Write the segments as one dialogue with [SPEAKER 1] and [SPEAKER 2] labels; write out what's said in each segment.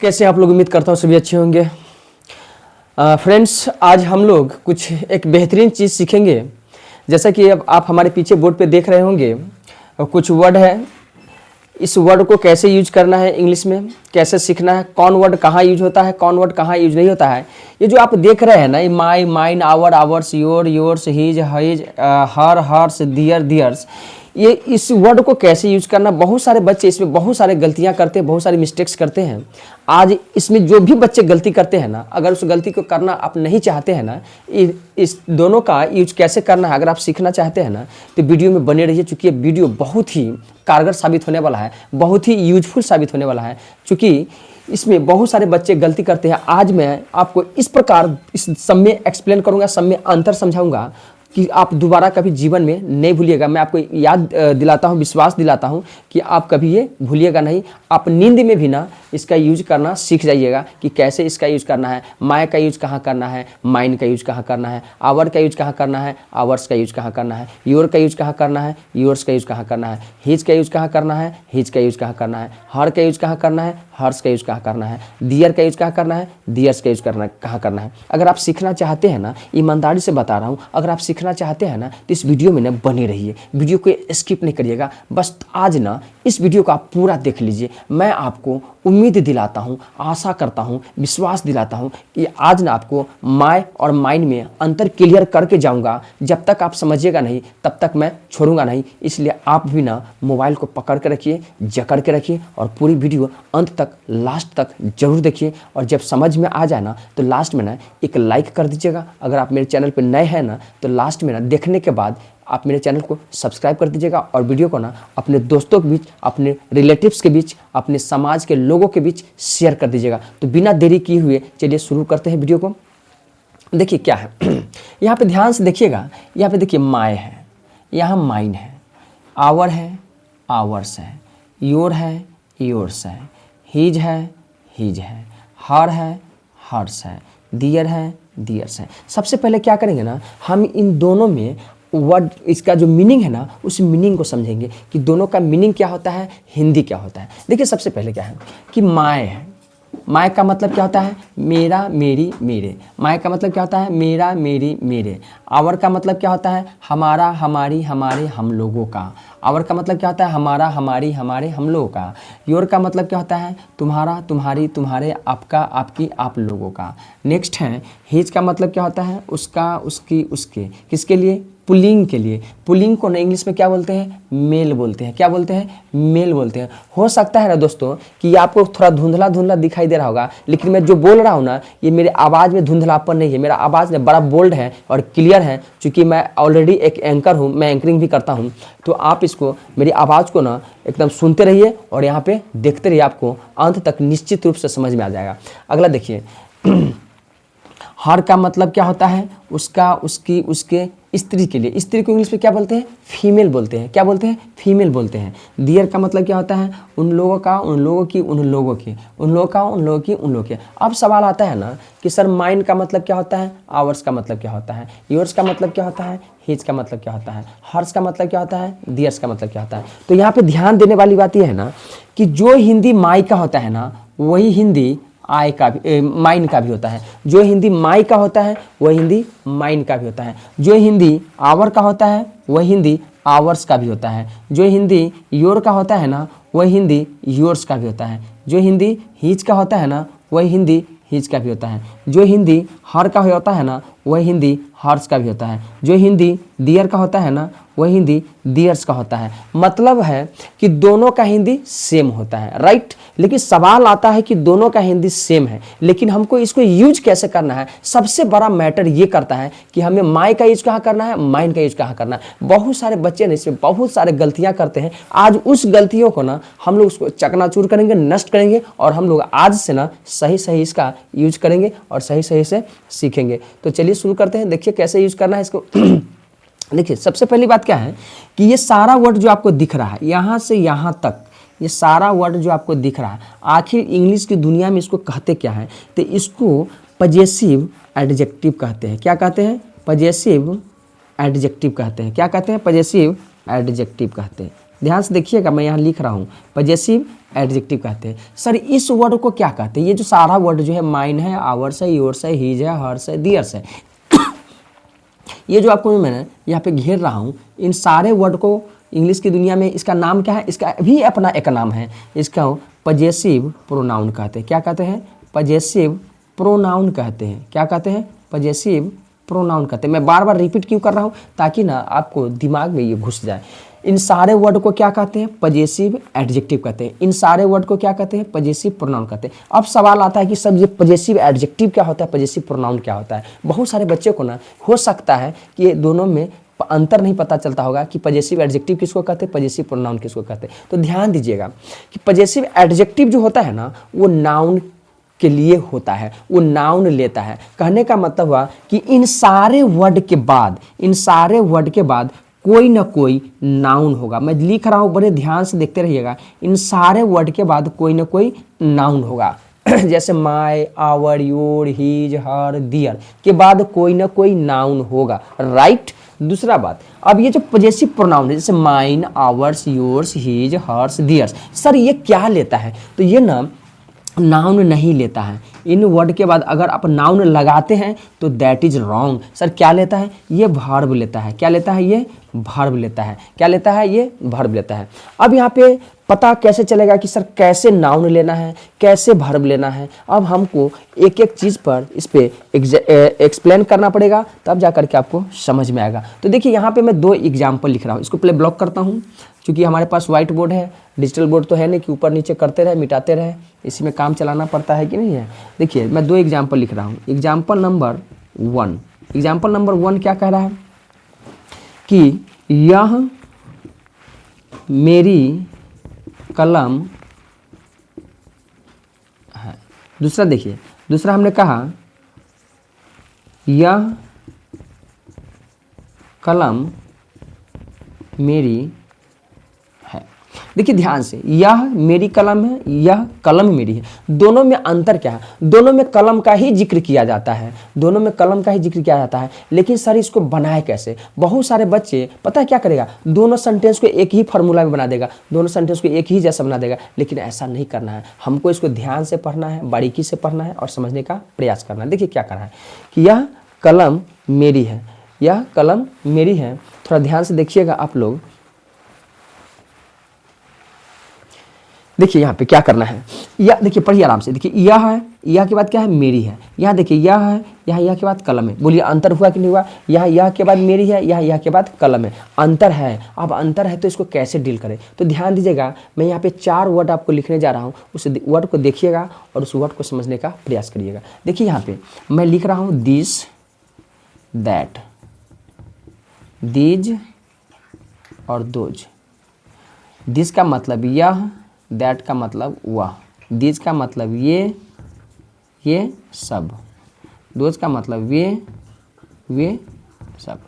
[SPEAKER 1] कैसे आप लोग, उम्मीद करता हूँ सभी अच्छे होंगे। फ्रेंड्स, आज हम लोग कुछ एक बेहतरीन चीज़ सीखेंगे। जैसा कि अब आप हमारे पीछे बोर्ड पे देख रहे होंगे, कुछ वर्ड है। इस वर्ड को कैसे यूज करना है, इंग्लिश में कैसे सीखना है, कौन वर्ड कहाँ यूज होता है, कौन वर्ड कहाँ यूज नहीं होता है। ये जो आप देख रहे हैं ना, ये my, mine, our, ours, your, yours, his, his, her, hers, their, theirs, ये इस वर्ड को कैसे यूज करना। बहुत सारे बच्चे इसमें बहुत सारे गलतियां करते हैं, बहुत सारी मिस्टेक्स करते हैं। आज इसमें जो भी बच्चे गलती करते हैं ना, अगर उस गलती को करना आप नहीं चाहते हैं ना, इस दोनों का यूज कैसे करना है अगर आप सीखना चाहते हैं ना, तो वीडियो में बने रहिए। चूँकि ये वीडियो बहुत ही कारगर साबित होने वाला है, बहुत ही यूजफुल साबित होने वाला है। चूँकि इसमें बहुत सारे बच्चे गलती करते हैं। आज मैं आपको इस प्रकार इस सब में एक्सप्लेन करूँगा, सब में अंतर समझाऊंगा कि आप दोबारा कभी जीवन में नहीं भूलिएगा। मैं आपको याद दिलाता हूँ, विश्वास दिलाता हूँ कि आप कभी ये भूलिएगा नहीं। आप नींद में भी ना इसका यूज करना सीख जाइएगा कि कैसे इसका यूज करना है। माय का यूज कहाँ करना है, माइन का यूज कहाँ करना है, आवर का यूज कहाँ करना है, आवर्स का यूज कहाँ करना है, योर का यूज कहाँ करना है, योर्स का यूज कहाँ करना है, हिज का यूज कहाँ करना है, हिज का यूज कहाँ करना है, हर का यूज कहाँ करना है, हर्स का यूज कहाँ करना है, दियर का यूज कहाँ करना है, दियर्स का यूज करना कहाँ करना है। अगर आप सीखना चाहते हैं ना, ईमानदारी से बता रहा हूँ, अगर आप सीखना चाहते हैं ना तो इस वीडियो में ना बने रहिए, वीडियो को स्किप नहीं करिएगा। बस आज ना इस वीडियो को आप पूरा देख लीजिए। मैं आपको उम्मीद दिलाता हूँ, आशा करता हूँ, विश्वास दिलाता हूँ कि आज ना आपको माय और माइन में अंतर क्लियर करके जाऊँगा। जब तक आप समझिएगा नहीं तब तक मैं छोड़ूंगा नहीं। इसलिए आप भी ना मोबाइल को पकड़ के रखिए, जकड़ के रखिए और पूरी वीडियो अंत तक, लास्ट तक जरूर देखिए। और जब समझ में आ जाए ना तो लास्ट में ना एक लाइक कर दीजिएगा। अगर आप मेरे चैनल पर नए हैं ना तो लास्ट में ना देखने के बाद आप मेरे चैनल को सब्सक्राइब कर दीजिएगा और वीडियो को ना अपने दोस्तों के बीच, अपने रिलेटिव्स के बीच, अपने समाज के लोगों के बीच शेयर कर दीजिएगा। तो बिना देरी किए हुए चलिए शुरू करते हैं वीडियो को। देखिए क्या है यहाँ पे, ध्यान से देखिएगा। यहाँ पे देखिए माय है, यहाँ माइन है, आवर है, आवर्स है, योर है, योर्स है, हीज है, हीज है, हर है, हर्स है, दियर है, दियर्स है। सबसे पहले क्या करेंगे ना, हम इन दोनों में वर्ड, इसका जो मीनिंग है ना उस मीनिंग को समझेंगे कि दोनों का मीनिंग क्या होता है, हिंदी क्या होता है। देखिए सबसे पहले क्या है कि माय है। माय का मतलब क्या होता है, मेरा, मेरी, मेरे। माय का मतलब क्या होता है, मेरा, मेरी, मेरे। आवर का मतलब क्या होता है, हमारा, हमारी, हमारे, हम लोगों का। आवर का मतलब क्या होता है, हमारा, हमारी, हमारे, हम लोगों का। योर का मतलब क्या होता है, तुम्हारा, तुम्हारी, तुम्हारे, आपका, आपकी, आप लोगों का। नेक्स्ट है हिज का मतलब क्या होता है, उसका, उसकी, उसके। किसके लिए, पुल्लिंग के लिए। पुल्लिंग को ना इंग्लिश में क्या बोलते हैं, मेल बोलते हैं। क्या बोलते हैं, मेल बोलते हैं। हो सकता है ना दोस्तों कि आपको थोड़ा धुंधला धुंधला दिखाई दे रहा होगा, लेकिन मैं जो बोल रहा हूँ ना ये मेरे आवाज़ में धुंधलापन नहीं है। मेरा आवाज़ ना बड़ा बोल्ड है और क्लियर है। चूँकि मैं ऑलरेडी एक एंकर हूँ, मैं एंकरिंग भी करता हूँ। तो आप इसको, मेरी आवाज़ को ना एकदम सुनते रहिए और यहाँ पे देखते रहिए, आपको अंत तक निश्चित रूप से समझ में आ जाएगा। अगला देखिए हर का मतलब क्या होता है, उसका, उसकी, उसके, स्त्री के लिए। स्त्री को इंग्लिश में क्या बोलते हैं, फीमेल बोलते हैं। क्या बोलते हैं, फीमेल बोलते हैं। दियर का मतलब क्या होता है, उन लोगों का, उन लोगों की, उन लोगों की, उन लोगों का, उन लोगों की, उन लोगों के। अब सवाल आता है ना कि सर माइन का मतलब क्या होता है, आवर्स का मतलब क्या होता है, योर्स का मतलब क्या होता है, हिज का मतलब क्या होता है, हर्स का मतलब क्या होता है, दियर्स का मतलब क्या होता है। तो यहाँ पे ध्यान देने वाली बात यह है ना कि जो हिंदी माई का होता है ना वही हिंदी आय का भी, माइन का भी होता है। जो हिंदी माई का होता है वह हिंदी माइन का भी होता है। जो हिंदी आवर का होता है वह हिंदी आवर्स का भी होता है। जो हिंदी योर का होता है ना वह हिंदी योर्स का भी होता है। जो हिंदी हिज का होता है ना वह हिंदी हिज का भी होता है। जो हिंदी हर का होता है ना वह हिंदी हर्स का भी होता है। जो हिंदी दियर का होता है ना वह हिंदी दियर्स का होता है। मतलब है कि दोनों का हिंदी सेम होता है, राइट। लेकिन सवाल आता है कि दोनों का हिंदी सेम है, लेकिन हमको इसको यूज कैसे करना है। सबसे बड़ा मैटर ये करता है कि हमें माई का यूज कहाँ करना है, माइन का यूज कहाँ करना है। बहुत सारे बच्चे ने इसमें बहुत सारे गलतियां करते हैं। आज उस गलतियों को ना हम लोग उसको चकनाचूर करेंगे, नष्ट करेंगे और हम लोग आज से ना सही सही इसका यूज करेंगे और सही सही से सीखेंगे। तो चलिए शुरू करते हैं। देखिए कैसे यूज करना है इसको। देखिए सबसे पहली बात क्या है कि ये सारा वर्ड जो आपको दिख रहा है यहाँ से यहाँ तक, ये सारा वर्ड जो आपको दिख रहा है, आखिर इंग्लिश की दुनिया में इसको कहते क्या है, तो इसको पजेसिव एडजेक्टिव कहते हैं। क्या कहते हैं, पजेसिव एडजेक्टिव कहते हैं। क्या कहते हैं, पजेसिव एडजेक्टिव कहते हैं। ध्यान से देखिएगा, मैं यहाँ लिख रहा हूँ पजेसिव एडजेक्टिव कहते हैं। सर इस वर्ड को क्या कहते हैं? ये जो सारा वर्ड जो है माइन है, आवर्स है, योर्स है, हीज है, हर्स है, दियर्स है, ये जो आपको मैंने यहाँ पे घेर रहा हूँ, इन सारे वर्ड को इंग्लिश की दुनिया में इसका नाम क्या है? इसका भी अपना एक नाम है, इसका पजेसिव प्रोनाउन कहते हैं। क्या कहते हैं? पजेसिव प्रोनाउन कहते हैं। क्या कहते हैं? पजेसिव प्रोनाउन कहते हैं। मैं बार बार रिपीट क्यों कर रहा हूँ? ताकि ना आपको दिमाग में ये घुस जाए। इन सारे वर्ड को क्या कहते हैं? पजेसिव एडजेक्टिव कहते हैं। इन सारे वर्ड को क्या कहते हैं? पजेसिव प्रोनाउन कहते हैं। अब सवाल आता है कि सब ये पजेसिव एडजेक्टिव क्या होता है, पजेसिव प्रोनाउन क्या होता है? बहुत सारे बच्चे को ना हो सकता है कि ये दोनों में अंतर नहीं पता चलता होगा कि पजेसिव एडजेक्टिव किसको कहते हैं, पजेसिव प्रोनाउन किसको कहते हैं। तो ध्यान दीजिएगा कि पजेसिव एडजेक्टिव जो होता है ना, वो नाउन के लिए होता है, वो नाउन लेता है। कहने का मतलब हुआ कि इन सारे वर्ड के बाद कोई ना कोई नाउन होगा। मैं लिख रहा हूँ, बड़े ध्यान से देखते रहिएगा। इन सारे वर्ड के बाद कोई ना कोई नाउन होगा। जैसे माय, आवर, योर, हीज, हर, दियर के बाद कोई ना कोई नाउन होगा, राइट। दूसरा बात, अब ये जो पजेसिव प्रोनाउन है, जैसे mine, ours, yours, his, hers, theirs, sir ये क्या लेता है? तो ये ना नाउन नहीं लेता है। इन वर्ड के बाद अगर आप नाउन लगाते हैं तो दैट इज रॉन्ग। सर क्या लेता है? ये वर्ब लेता है। क्या लेता है? ये वर्ब लेता है। क्या लेता है? ये वर्ब लेता है। अब यहाँ पे पता कैसे चलेगा कि सर कैसे नाउन लेना है, कैसे वर्ब लेना है? अब हमको एक एक चीज़ पर इस पे एक्सप्लेन करना पड़ेगा, तब जा करके आपको समझ में आएगा। तो देखिए यहाँ पे मैं 2 एग्जाम्पल लिख रहा हूँ। इसको पहले ब्लॉक करता हूँ, क्योंकि हमारे पास व्हाइट बोर्ड है, डिजिटल बोर्ड तो है नहीं कि ऊपर नीचे करते रहे, मिटाते रहे। इसी में काम चलाना पड़ता है कि नहीं है। देखिए मैं 2 एग्जाम्पल लिख रहा हूँ। एग्जाम्पल नंबर 1 क्या कह रहा है कि यह मेरी कलम है। दूसरा देखिए, दूसरा हमने कहा यह कलम मेरी है। देखिए ध्यान से, यह मेरी कलम है, यह कलम मेरी है। दोनों में अंतर क्या है? दोनों में कलम का ही जिक्र किया जाता है, दोनों में कलम का ही जिक्र किया जाता है। लेकिन सर इसको बनाए कैसे? बहुत सारे बच्चे पता है क्या करेगा, दोनों सेंटेंस को एक ही फार्मूला में बना देगा, दोनों सेंटेंस को एक ही जैसा बना देगा। लेकिन ऐसा नहीं करना है, हमको इसको ध्यान से पढ़ना है, बारीकी से पढ़ना है और समझने का प्रयास करना है। देखिए क्या करना है कि यह कलम मेरी है, यह कलम मेरी है। थोड़ा ध्यान से देखिएगा आप लोग। देखिए यहाँ पे क्या करना है, यह देखिए पढ़िए आराम से। देखिए यह है, यह के बाद क्या है? मेरी है। यहाँ देखिए यह है, यह के बाद कलम है। बोलिए अंतर हुआ कि नहीं हुआ? यह के बाद मेरी है, यह के बाद कलम है। अंतर है। अब अंतर है तो इसको कैसे डील करें? तो ध्यान दीजिएगा, मैं यहाँ पे 4 वर्ड आपको लिखने जा रहा हूँ। उस वर्ड को देखिएगा और उस वर्ड को समझने का प्रयास करिएगा। देखिए यहाँ पे मैं लिख रहा हूँ दिस, दैट, दीज और दोज। दिस का मतलब यह, दैट का मतलब वह, दीज का मतलब ये सब, दोज का मतलब वे सब।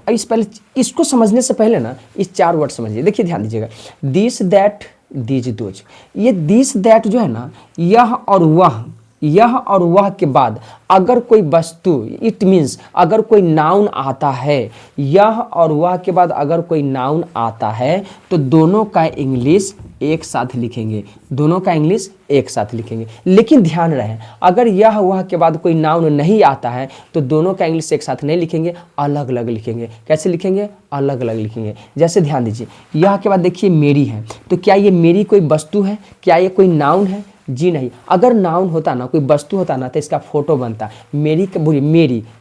[SPEAKER 1] अब इस पहले इसको समझने से पहले ना इस 4 वर्ड समझिए। देखिए ध्यान दीजिएगा, दिस, दैट, दीज, दोज। ये दिस, दैट जो है ना, यह और वह के बाद अगर कोई वस्तु, इट मीन्स अगर कोई नाउन आता है, यह और वह के बाद अगर कोई नाउन आता है तो दोनों का इंग्लिश एक साथ लिखेंगे, दोनों का इंग्लिश एक साथ लिखेंगे। लेकिन ध्यान रहे, अगर यह वह के बाद कोई नाउन नहीं आता है तो दोनों का इंग्लिश एक साथ नहीं लिखेंगे, अलग अलग लिखेंगे। कैसे लिखेंगे? अलग अलग लिखेंगे। जैसे ध्यान दीजिए, यह के बाद देखिए मेरी है, तो क्या ये मेरी कोई वस्तु है? क्या ये कोई नाउन है? जी नहीं। अगर नाउन होता ना, कोई वस्तु होता ना, तो इसका फोटो बनता। मेरी का बोलिए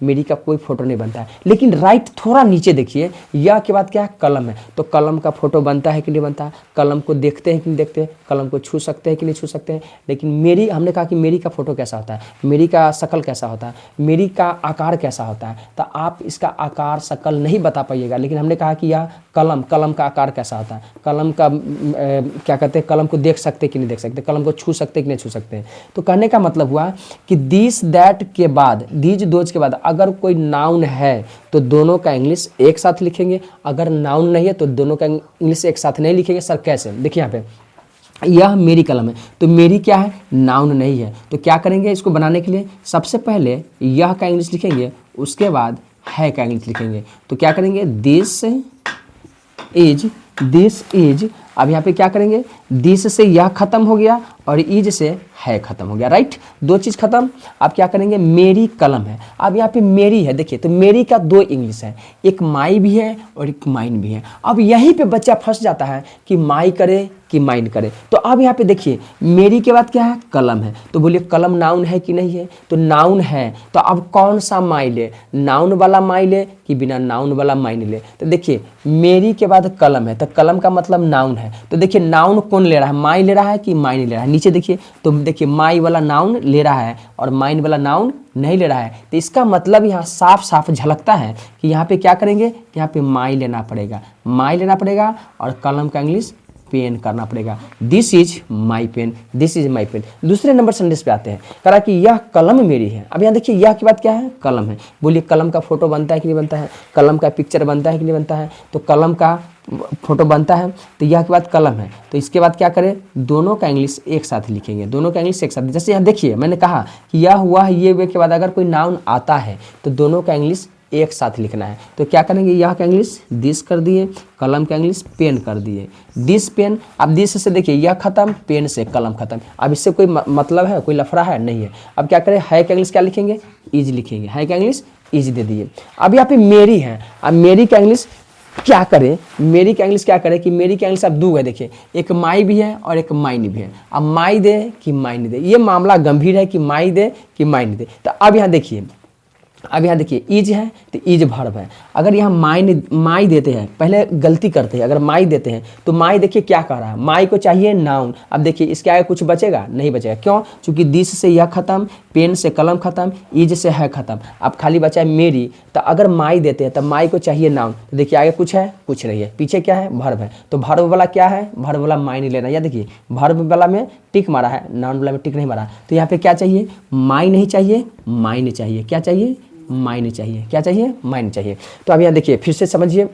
[SPEAKER 1] मेरी का कोई फोटो नहीं बनता है। लेकिन राइट थोड़ा नीचे देखिए, यह के बाद क्या है? कलम है, तो कलम का फोटो बनता है कि नहीं बनता है? कलम को देखते हैं कि नहीं देखते हैं? कलम को छू सकते हैं कि नहीं छू सकते हैं? लेकिन मेरी, हमने कहा कि मेरी का फोटो कैसा होता है, मेरी का शक्ल कैसा होता है, मेरी का आकार कैसा होता है? तो आप इसका आकार शक्ल नहीं बता पाइएगा। लेकिन हमने कहा कि यह कलम का आकार कैसा होता है, कलम का क्या कहते हैं, कलम को देख सकते कि नहीं देख सकते, कलम को छू सकते कि नहीं छू सकते हैं। तो कहने का मतलब हुआ कि दिस, दैट के बाद, दीज, दोज के बाद अगर कोई नाउन है तो दोनों का इंग्लिश एक साथ लिखेंगे, अगर नाउन नहीं है तो दोनों का इंग्लिश एक साथ नहीं लिखेंगे। सर कैसे? देखिए यहाँ पे यह मेरी कलम है, तो मेरी क्या है? नाउन नहीं है। तो क्या करेंगे इसको बनाने के लिए? सबसे पहले यह का इंग्लिश लिखेंगे, उसके बाद है का इंग्लिश लिखेंगे। तो क्या करेंगे? दिस इज, अब यहाँ पे क्या करेंगे, दिस से यह खत्म हो गया और इज से है खत्म हो गया, राइट। दो चीज़ खत्म। अब क्या करेंगे, मेरी कलम है। अब यहाँ पे मेरी है, देखिए तो मेरी का दो इंग्लिश है, एक माई भी है और एक माइन भी है। अब यहीं पे बच्चा फंस जाता है कि माई करे कि माइन करे। तो अब यहाँ पे देखिए मेरी के बाद क्या है, कलम है। तो बोलिए कलम नाउन है कि नहीं है, तो नाउन है। तो अब कौन सा माई ले, नाउन वाला माई ले कि बिना नाउन वाला माइन ले। तो देखिए मेरी के बाद कलम है, तो कलम का मतलब नाउन है। तो देखिए नाउन कौन ले रहा है, माई ले रहा है कि माइन ले रहा है। नीचे देखिए तो देखिए माई वाला नाउन ले रहा है और माइन वाला नाउन नहीं ले रहा है। तो इसका मतलब यहाँ साफ साफ झलकता है कि यहाँ पे क्या करेंगे, यहाँ पे माई लेना पड़ेगा, माई लेना पड़ेगा और कलम का इंग्लिश पेन करना पड़ेगा। This is my pen, this is my pen. दूसरे नंबर सेंटेंस पे आते हैं, कहा कि यह कलम मेरी है। अब यहाँ देखिए यह के बाद क्या है, कलम है। बोलिए कलम का फोटो बनता है कि नहीं बनता है, कलम का पिक्चर बनता है कि नहीं बनता है। तो कलम का फोटो बनता है, तो यह के बाद कलम है। तो इसके बाद क्या करें, दोनों का इंग्लिश एक साथ लिखेंगे, दोनों का इंग्लिश एक साथ। जैसे यहाँ देखिए मैंने कहा कि यह हुआ ये वे के बाद अगर कोई नाउन आता है तो दोनों का इंग्लिश एक साथ लिखना है। तो क्या करेंगे, यह का इंग्लिश दिस कर दिए, कलम का इंग्लिश पेन कर दिए, दिस पेन। अब दिस से देखिए यह खत्म, पेन से कलम खत्म। अब इससे कोई मतलब है, कोई लफड़ा है नहीं है। अब क्या करें, है का इंग्लिश क्या लिखेंगे, इज लिखेंगे, है का इंग्लिश इज दे दिए। अब यहाँ पे मेरी है, अब मेरी का इंग्लिश क्या करें, मेरी का इंग्लिश क्या करें कि मेरी का इंग्लिश अब दो है। देखिए एक माई भी है और एक माइन भी है। अब माई दे कि माइन दे, ये मामला गंभीर है कि माई दे कि माइन दे। तो अब यहाँ देखिए, अब यहाँ देखिए इज है तो इज वर्ब है। अगर यहाँ माई देते हैं, पहले गलती करते हैं, अगर माई देते हैं तो माई देखिए क्या कह रहा है, माई को चाहिए नाउन। अब देखिए इसके आगे कुछ बचेगा नहीं, बचेगा। क्यों, क्योंकि दिस से यह खत्म, पेन से कलम खत्म, इज से है खत्म। अब खाली बचा है मेरी। तो अगर माई देते हैं तो माई को चाहिए नाउन। तो देखिए आगे कुछ है, कुछ नहीं है, पीछे क्या है, वर्ब है। तो वर्ब वाला क्या है, वर्ब वाला माई नहीं लेना। या देखिए वर्ब वाला में टिक मारा है, नाउन वाला में टिक नहीं मारा। तो यहाँ पे क्या चाहिए, माई नहीं चाहिए, माइन चाहिए। क्या चाहिए, माइन चाहिए। क्या चाहिए, माइन चाहिए। तो अब यहाँ देखिए फिर से समझिए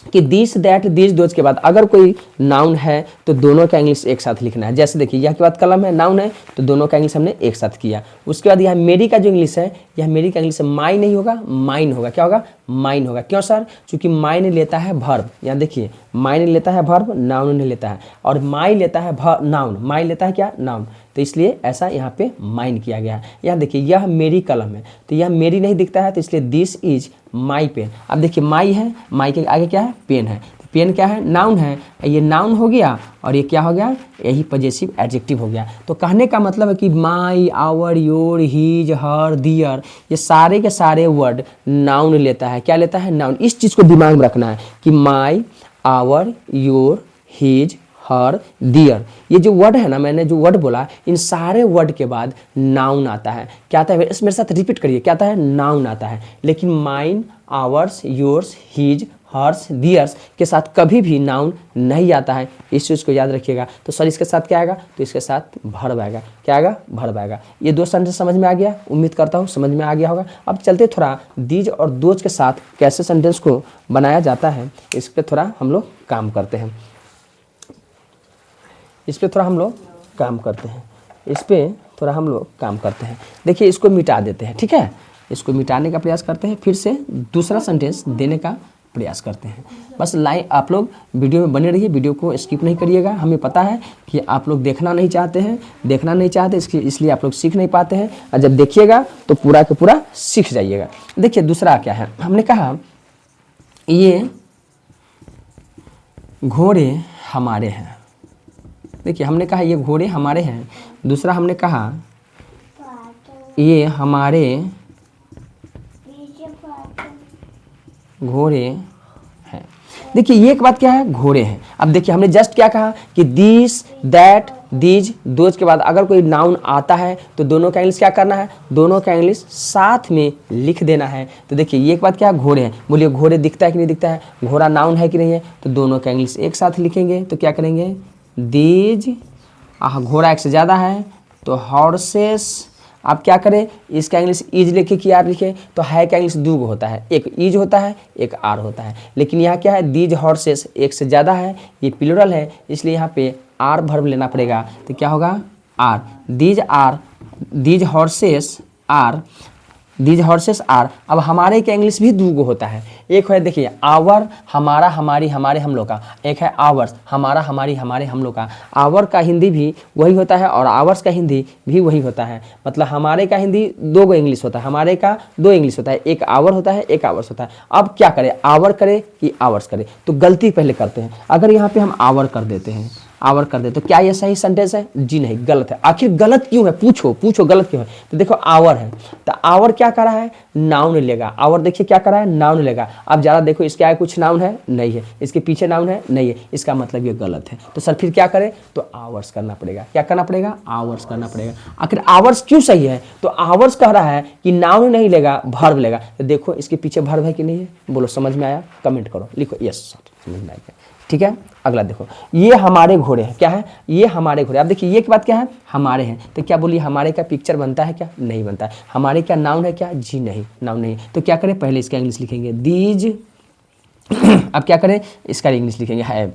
[SPEAKER 1] कि दिस दैट दिस दोज के बाद अगर कोई नाउन है तो दोनों का इंग्लिश एक साथ लिखना है। जैसे देखिए यह के बाद कलम है, नाउन है, तो दोनों का इंग्लिश हमने एक साथ किया। उसके बाद यह मेरी का जो इंग्लिश है, यह मेरी का इंग्लिश माई नहीं होगा, माइन होगा। क्या होगा, माइन होगा। क्यों सर, क्योंकि माइन लेता है वर्ब। यहाँ देखिए माइन लेता है वर्ब, नाउन नहीं लेता है। और माई लेता है नाउन, माई लेता है क्या, नाउन। तो इसलिए ऐसा यहाँ पे माइन किया गया है। यहाँ देखिए यह मेरी कलम है, तो यह मेरी नहीं दिखता है, तो इसलिए दिस इज माई पेन। अब देखिए माई है, माई के आगे क्या है, पेन है। तो पेन क्या है, नाउन है। ये नाउन हो गया और ये क्या हो गया, यही पजेसिव एडजेक्टिव हो गया। तो कहने का मतलब है कि माई, आवर, योर, हीज, हर, दियर, ये सारे के सारे वर्ड नाउन लेता है। क्या लेता है, नाउन। इस चीज़ को दिमाग में रखना है कि माई, आवर, योर, हीज, हर, दियर, ये जो वर्ड है ना, मैंने जो वर्ड बोला, इन सारे वर्ड के बाद नाउन आता है। क्या आता है, मेरे साथ रिपीट करिए, क्या आता है, नाउन आता है। लेकिन mine, ours, yours, his, hers, theirs के साथ कभी भी नाउन नहीं आता है। इस चीज़ को याद रखिएगा। तो सर इसके साथ क्या आएगा, तो इसके साथ वर्ब आएगा। क्या आएगा, वर्ब आएगा। ये दो सेंटेंस समझ में आ गया, उम्मीद करता हूँ समझ में आ गया होगा। अब चलते थोड़ा दीज और दोज के साथ कैसे सेंटेंस को बनाया जाता है, इस पर थोड़ा हम लोग काम करते हैं। इस पे थोड़ा हम लोग काम करते हैं, इस पे थोड़ा हम लोग काम करते हैं। देखिए इसको मिटा देते हैं, ठीक है। इसको मिटाने का प्रयास करते हैं, फिर से दूसरा सेंटेंस देने का प्रयास करते हैं। बस लाइन आप लोग वीडियो में बने रहिए, वीडियो को स्किप नहीं करिएगा। हमें पता है कि आप लोग देखना नहीं चाहते हैं, इसलिए आप लोग सीख नहीं पाते हैं। और जब देखिएगा तो पूरा के पूरा सीख जाइएगा। देखिए दूसरा क्या है, हमने कहा ये घोड़े हमारे हैं। देखिए हमने कहा ये घोड़े हमारे हैं। दूसरा हमने कहा ये हमारे घोड़े हैं। देखिए ये एक बात क्या है, घोड़े हैं। अब देखिए हमने जस्ट क्या कहा कि दिस, दैट, दीज, दोज के बाद अगर कोई नाउन आता है तो दोनों का इंग्लिश क्या करना है, दोनों का इंग्लिश साथ में लिख देना है। तो देखिए ये एक बात क्या है, घोड़े हैं। बोलिए घोड़े दिखता है कि नहीं दिखता है, घोड़ा नाउन है कि नहीं है, तो दोनों का इंग्लिश एक साथ लिखेंगे। तो क्या करेंगे, दीज, घोड़ा एक से ज़्यादा है तो हॉर्सेस। आप क्या करें, इसका इंग्लिश इज लिखे कि आर लिखे, तो है का इंग्लिश दो होता है, एक इज होता है, एक आर होता है। लेकिन यहाँ क्या है, दीज हॉर्सेस एक से ज़्यादा है, ये प्लूरल है, इसलिए यहाँ पे आर वर्ब लेना पड़ेगा। तो क्या होगा, are, these horses are these horses are. अब हमारे का इंग्लिश भी दो गो होता है, एक है देखिए आवर, हमारा हमारी हमारे हम लोग का, एक है आवर्स, हमारा हमारी हमारे हम लोग का। आवर का हिंदी भी वही होता है और आवर्स का हिंदी भी वही होता है। मतलब हमारे का हिंदी दो गो इंग्लिश होता है, हमारे का दो इंग्लिश होता है, एक आवर होता है एक आवर्स होता है। अब क्या करें, आवर करें कि आवर्स करें? तो गलती पहले करते हैं। अगर यहाँ पे हम आवर कर देते हैं, आवर कर दे तो क्या ये सही सेंटेंस है? जी नहीं, गलत है। आखिर गलत क्यों है? पूछो गलत क्यों है? तो देखो आवर है, तो आवर क्या कर रहा है? नाउन लेगा। आवर देखिए क्या कर रहा है? नाउन लेगा। अब जरा देखो इसके आगे कुछ नाउन है? नहीं है। इसके पीछे नाउन है? नहीं है। इसका मतलब ये गलत है। तो सर फिर क्या करें? तो आवर्स करना पड़ेगा। क्या करना पड़ेगा? आवर्स करना पड़ेगा। आखिर आवर्स क्यों सही है? तो आवर्स कह रहा है कि नाउन नहीं लेगा, वर्ब लेगा। तो देखो इसके पीछे वर्ब है कि नहीं है? बोलो समझ में आया? कमेंट करो, लिखो यस सर समझ में आएगा। ठीक है, अगला देखो, ये हमारे घोड़े हैं। क्या है? ये हमारे घोड़े। अब देखिए ये की बात क्या है? हमारे हैं। तो क्या बोलिए हमारे का पिक्चर बनता है क्या? नहीं बनता है। हमारे क्या नाउन है क्या? जी नहीं, नाउन नहीं। तो क्या करें? पहले इसका इंग्लिश लिखेंगे दीज अब क्या करें? इसका इंग्लिश लिखेंगे है।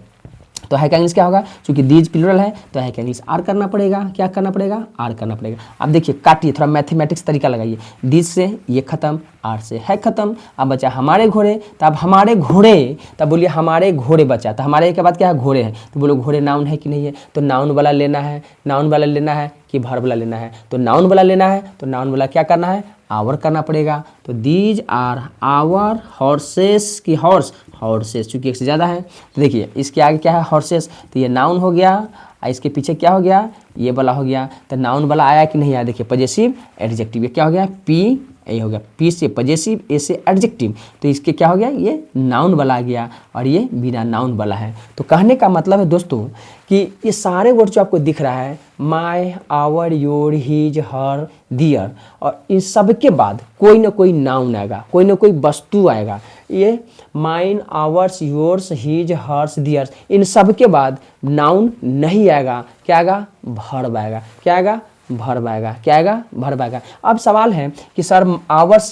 [SPEAKER 1] तो है का इंग्लिश क्या होगा? क्योंकि दीज प्लूरल है तो है का इंग्लिश आर करना पड़ेगा। क्या करना पड़ेगा? आर करना पड़ेगा। अब देखिए काटिए, थोड़ा मैथमेटिक्स तरीका लगाइए। दीज से ये खत्म, आर से है खत्म। अब बचा हमारे घोड़े। तो अब हमारे घोड़े, तब बोलिए हमारे घोड़े बचा। तो हमारे के बाद क्या है? घोड़े हैं। तो बोलो घोड़े नाउन है कि नहीं है? तो नाउन वाला लेना है, नाउन वाला लेना है कि वर्ब वाला लेना है? तो नाउन वाला लेना है, तो नाउन वाला क्या करना है? आवर करना पड़ेगा। तो दीज आर आवर हॉर्सेस की हॉर्सेस चूंकि एक से ज़्यादा है। तो देखिए इसके आगे क्या है? हॉर्सेस। तो ये नाउन हो गया और इसके पीछे क्या हो गया? ये वाला हो गया। तो नाउन वाला आया कि नहीं आया? देखिए पजेसिव एडजेक्टिव। ये क्या हो गया? पी ए हो गया। पी से पजेसिव, ए से एडजेक्टिव। तो इसके क्या हो गया? ये नाउन वाला आ गया और ये बिना नाउन वाला है। तो कहने का मतलब है दोस्तों कि ये सारे वर्ड जो आपको दिख रहा है, माय, आवर, योर, हीज, हर, दियर, और इन सब के बाद कोई ना कोई नाउन आएगा, कोई ना कोई वस्तु आएगा। ये mine, ours, yours, his, hers, theirs, इन सब के बाद नाउन नहीं आएगा। क्या आएगा? वर्ब आएगा। क्या आएगा? वर्ब आएगा। क्या आएगा? वर्ब आएगा। अब सवाल है कि सर आवर्स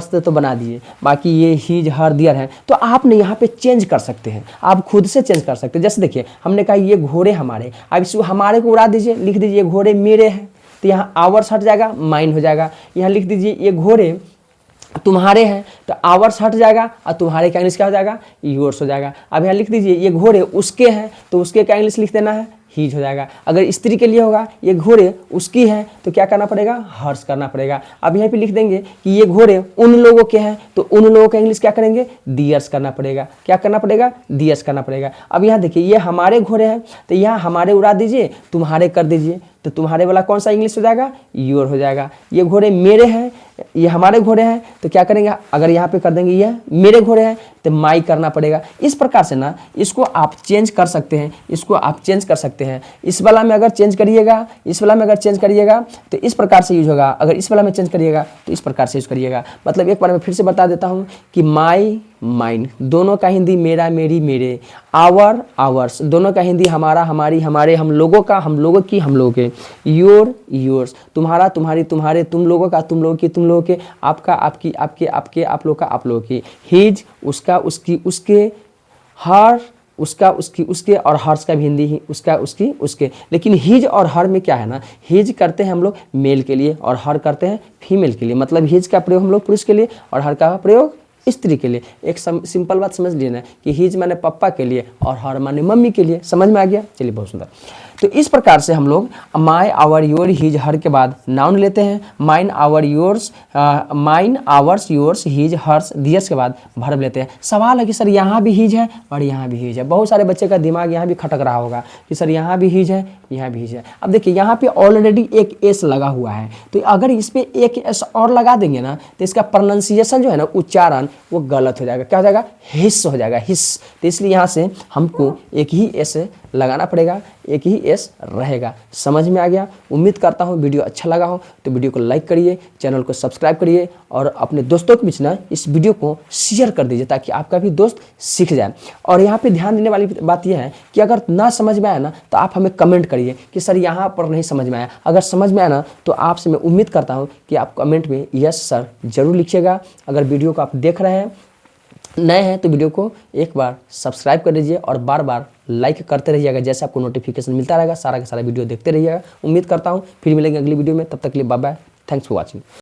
[SPEAKER 1] से तो बना दिए, बाकी ये हीज, हर, दियर है, तो आपने यहाँ पे चेंज कर सकते हैं, आप खुद से चेंज कर सकते हैं। जैसे देखिए हमने कहा ये घोड़े हमारे, अब इस हमारे को उड़ा दीजिए, लिख दीजिए ये घोड़े मेरे हैं। तो यहाँ आवर्स हट जाएगा, माइन हो जाएगा। यहाँ लिख दीजिए ये घोड़े तुम्हारे हैं, तो आवर्स हट जाएगा और तुम्हारे का इंग्लिश क्या हो जाएगा? योर्स हो जाएगा। अब यहाँ लिख दीजिए ये घोड़े उसके हैं, तो उसके का इंग्लिश लिख देना है हीज हो जाएगा। अगर स्त्री के लिए होगा ये घोड़े उसकी हैं, तो क्या करना पड़ेगा? हर्ष करना पड़ेगा। अब यहाँ पे लिख देंगे कि ये घोड़े उन लोगों के हैं, तो उन लोगों का इंग्लिश क्या करेंगे? दियर्स करना पड़ेगा। क्या करना पड़ेगा? दियर्स करना पड़ेगा। अब यहाँ देखिए ये हमारे घोड़े हैं, तो यहाँ हमारे उड़ा दीजिए, तुम्हारे कर दीजिए, तो तुम्हारे वाला कौन सा इंग्लिश हो जाएगा? योर हो जाएगा। ये घोड़े मेरे हैं, ये हमारे घोड़े हैं, तो क्या करेंगे? अगर यहाँ पे कर देंगे ये मेरे घोड़े हैं, तो माई करना पड़ेगा। इस प्रकार से ना इसको आप चेंज कर सकते हैं, इसको आप चेंज कर सकते हैं। इस वाला में अगर चेंज करिएगा, इस वाला में अगर चेंज करिएगा तो इस प्रकार से यूज होगा, अगर इस वाला में चेंज करिएगा तो इस प्रकार से यूज करिएगा। मतलब एक बार मैं फिर से बता देता हूँ कि माई, माइन, दोनों का हिंदी मेरा, मेरी, मेरे। आवर, आवर्स, दोनों का हिंदी हमारा, हमारी, हमारे, हम लोगों का, हम लोगों की, हम लोगों के। योर, योर्स, तुम्हारा, तुम्हारी, तुम्हारे, तुम लोगों का, तुम लोगों की, तुम लोगों के। आपका, आपकी, आपके, आपके, आप लोग का, आप लोगों की। हिज, उसका, उसकी, उसके। हर, उसका, उसकी, उसके, और हर्ष का भी हिंदी ही उसका, उसकी, उसके। लेकिन हिज और हर में क्या है ना, हिज करते हैं हम लोग मेल के लिए और हर करते हैं फीमेल के लिए। मतलब हिज का प्रयोग हम लोग पुरुष के लिए और हर का प्रयोग स्त्री के लिए। एक सिंपल बात समझ लीजिए ना कि हिज माने पापा के लिए और हर माने मम्मी के लिए। समझ में आ गया? चलिए बहुत सुंदर। तो इस प्रकार से हम लोग my, our, your, his, her के बाद नाउन लेते हैं। Mine, our, yours, mine, ours, yours, his, hers, theirs के बाद वर्ब लेते हैं। सवाल है कि सर यहाँ भी हिज है और यहाँ भी हिज है। बहुत सारे बच्चे का दिमाग यहाँ भी खटक रहा होगा कि सर यहाँ भी हिज है, यहाँ भी हिज है। अब देखिए यहाँ पे ऑलरेडी एक एस लगा हुआ है, तो अगर इस पर एक एस और लगा देंगे ना तो इसका प्रोनाउंसिएशन जो है ना, उच्चारण, वो गलत हो जाएगा। क्या हो जाएगा? हिस्स हो जाएगा, हिस्स। तो इसलिए यहाँ से हमको एक ही एस लगाना पड़ेगा, एक ही एस रहेगा। समझ में आ गया? उम्मीद करता हूँ वीडियो अच्छा लगा हो तो वीडियो को लाइक करिए, चैनल को सब्सक्राइब करिए और अपने दोस्तों के बीच ना इस वीडियो को शेयर कर दीजिए ताकि आपका भी दोस्त सीख जाए। और यहाँ पे ध्यान देने वाली बात यह है कि अगर ना समझ में आया ना तो आप हमें कमेंट करिए कि सर यहाँ पर नहीं समझ में आया। अगर समझ में आया ना तो आपसे मैं उम्मीद करता हूँ कि आप कमेंट में यस सर जरूर लिखिएगा। अगर वीडियो को आप देख रहे हैं, नए हैं, तो वीडियो को एक बार सब्सक्राइब कर लीजिए और बार बार लाइक करते रहिएगा। जैसे आपको नोटिफिकेशन मिलता रहेगा सारा का सारा वीडियो देखते रहिएगा। उम्मीद करता हूँ फिर मिलेंगे अगली वीडियो में। तब तक के लिए bye bye, thanks for watching.